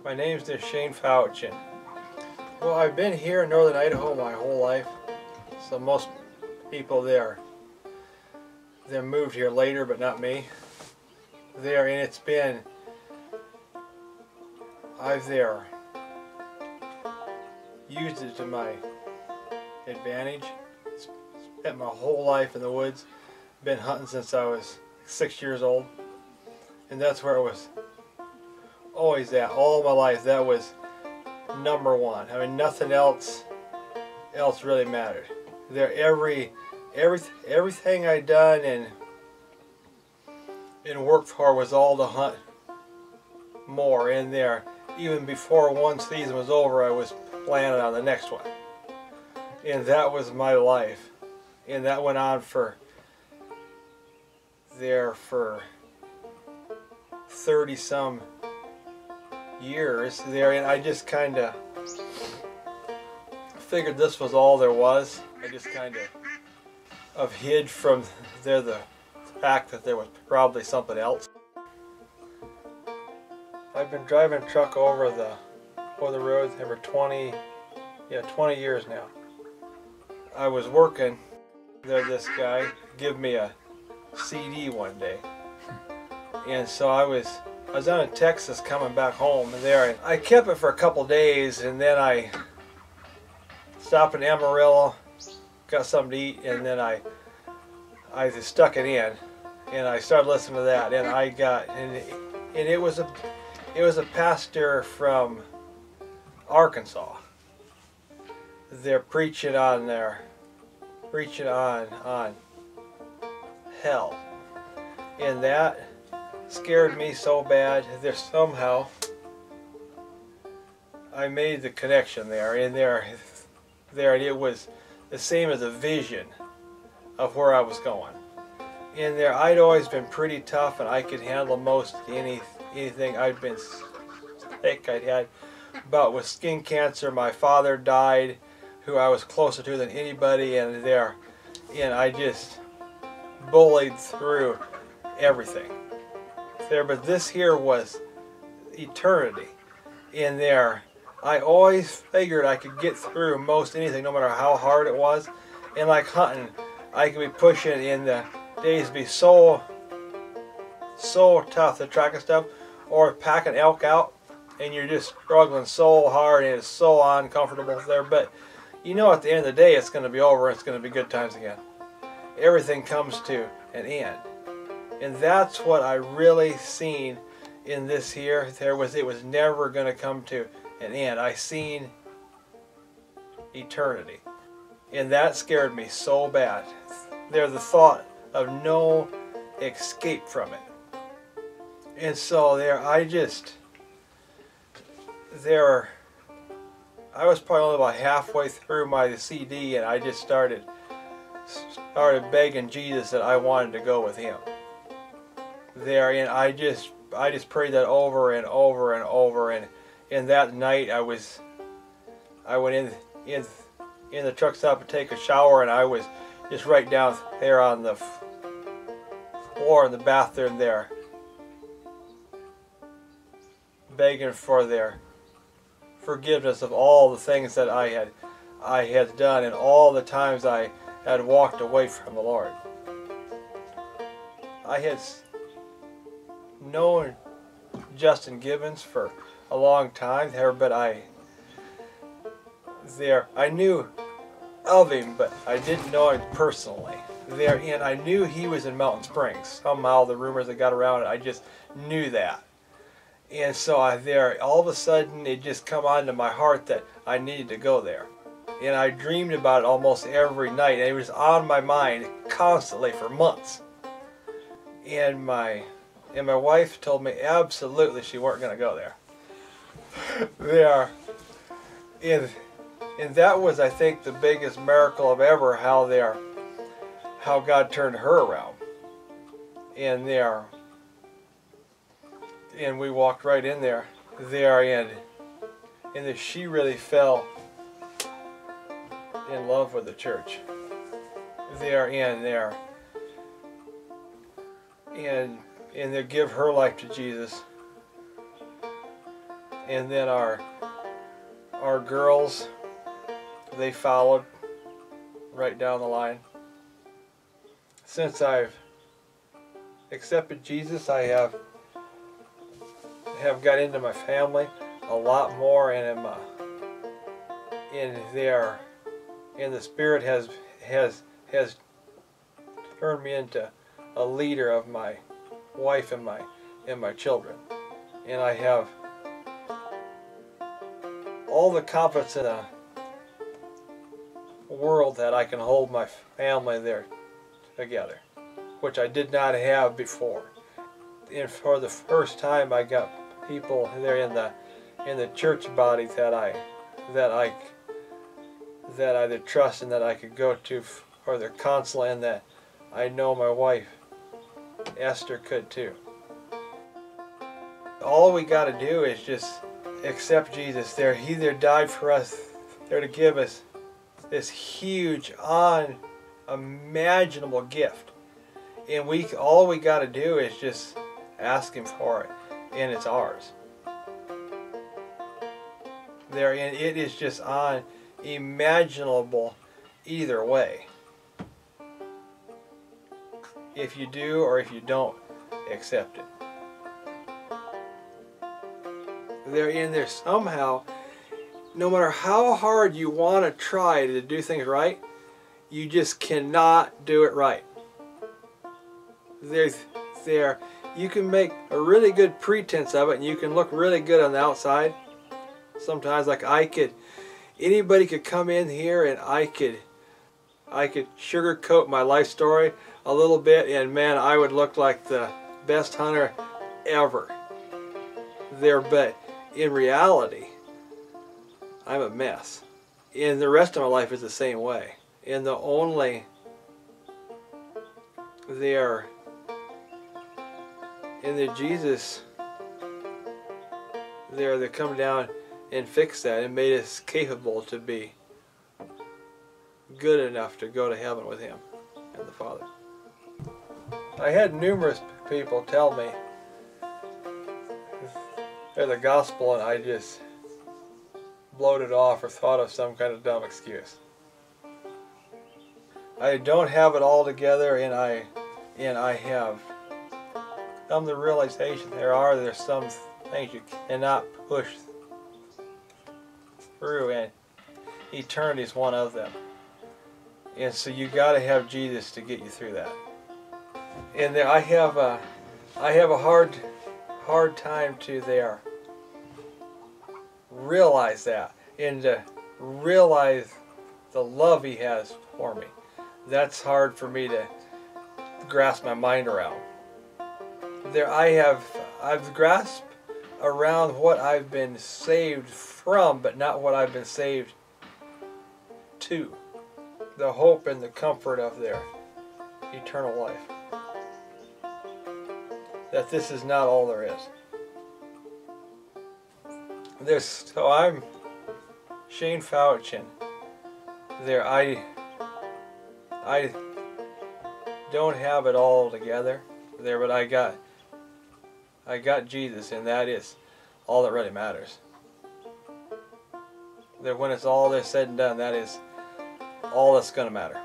My name's Shane Foutch, and well, I've been here in northern Idaho my whole life. So most people there, they moved here later, but not me. And it's been, I've used it to my advantage. Spent my whole life in the woods. Been hunting since I was 6 years old, and that's where it was always at all my life. That was number one. I mean, nothing else really mattered. Everything I'd done and worked for was all to hunt more in there. Even before one season was over, I was planning on the next one, and that was my life. And that went on for 30 some years there, and I just kind of figured this was all there was. I just kind of hid from the fact that there was probably something else. I've been driving a truck over the roads for 20 years now. I was working there. This guy gave me a CD one day, and so I was down in Texas coming back home, and and I kept it for a couple days, and then I stopped in Amarillo, got something to eat, and then I just stuck it in, and I started listening to that, and it was a pastor from Arkansas. They're preaching on hell, and that scared me so bad. Somehow I made the connection there, and it was the same as a vision of where I was going. In there, I'd always been pretty tough, and I could handle most anything. I'd been sick. I'd had about with skin cancer. My father died, who I was closer to than anybody, and I just bullied through everything there. But this here was eternity. In there, I always figured I could get through most anything, no matter how hard it was. And like hunting, I could be pushing in the days be so tough, the tracking stuff, or packing elk out, and you're just struggling so hard, and it's so uncomfortable there. But you know, at the end of the day, it's going to be over. It's going to be good times again. Everything comes to an end, and that's what I really seen in this here. It was never going to come to an end. I seen eternity, and that scared me so bad. There's the thought of no escape from it, and so I was probably only about halfway through my CD, and I just started begging Jesus that I wanted to go with Him there, and I just prayed that over and over and over. And that night I went in the truck stop to take a shower, and I was just right down there on the floor in the bathroom there, begging for their forgiveness of all the things that I had done, and all the times I had walked away from the Lord. I had known Justin Gibbons for a long time there, but I knew of him, but I didn't know him personally there, and I knew he was in Mountain Springs. Somehow the rumors that got around it, I just knew that. And so all of a sudden it just come onto my heart that I needed to go there. And I dreamed about it almost every night, and it was on my mind constantly for months. And my wife told me absolutely she weren't going to go there. And that was, I think, the biggest miracle of ever, how God turned her around. And we walked right in there, and she really fell in love with the church and they give her life to Jesus. and then our girls, they followed right down the line. Since I've accepted Jesus, I have got into my family a lot more, and am in the Spirit has turned me into a leader of my wife and my children, and I have all the confidence in the world that I can hold my family there together, which I did not have before. And for the first time, I got people there in the church body that I trust and that I could go to for their counsel, and that I know my wife Esther could too. All we got to do is just accept Jesus there. He there died for us there to give us this huge, unimaginable gift, and all we got to do is just ask Him for it, and it's ours. There, and it is just unimaginable either way. If you do or if you don't accept it. There's somehow, no matter how hard you want to try to do things right, you just cannot do it right. You can make a really good pretense of it, and you can look really good on the outside. Sometimes, like anybody could come in here and I could sugarcoat my life story a little bit, and man, I would look like the best hunter ever there. But in reality, I'm a mess. And the rest of my life is the same way. And the only Jesus there that come down and fix that and made us capable to be good enough to go to heaven with Him and the Father. I had numerous people tell me they're the gospel, and I just blowed it off or thought of some kind of dumb excuse. I don't have it all together, and I have come to the realization there's some things you cannot push through, and eternity is one of them. And so you got to have Jesus to get you through that. And I have a hard time to realize that, and to realize the love He has for me. That's hard for me to grasp my mind around. I've grasped around what I've been saved from, but not what I've been saved to. The hope and the comfort of their eternal life. That this is not all there is. So I'm Shane Foutch, and I don't have it all together there, but I got Jesus, and that is all that really matters. That when it's all there said and done, that is all that's going to matter.